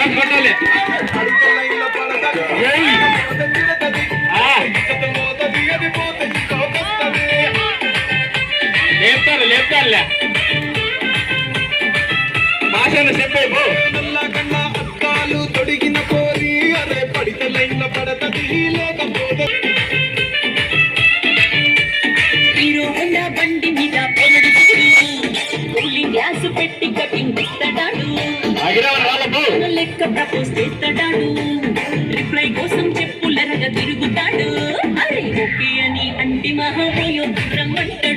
కొట్టాలి లేపుతారు లేపుతారులే భాషను చెప్పే కన్నా అద్దాలు తొడిగిన పోలి అదే పడితే లైన్ల పడతది లేకపోతే బండి మీద పొరడు కూలింగ్ గ్లాస్ పెట్టి కటింగ్ ఇస్తాడాడు లెక్క ప్రపోజ్ చేస్తాడాడు రిప్లై కోసం చెప్పులరగా తిరుగుతాడు అరే ఓకే అని అంటి మహాపోయో రమ్మంట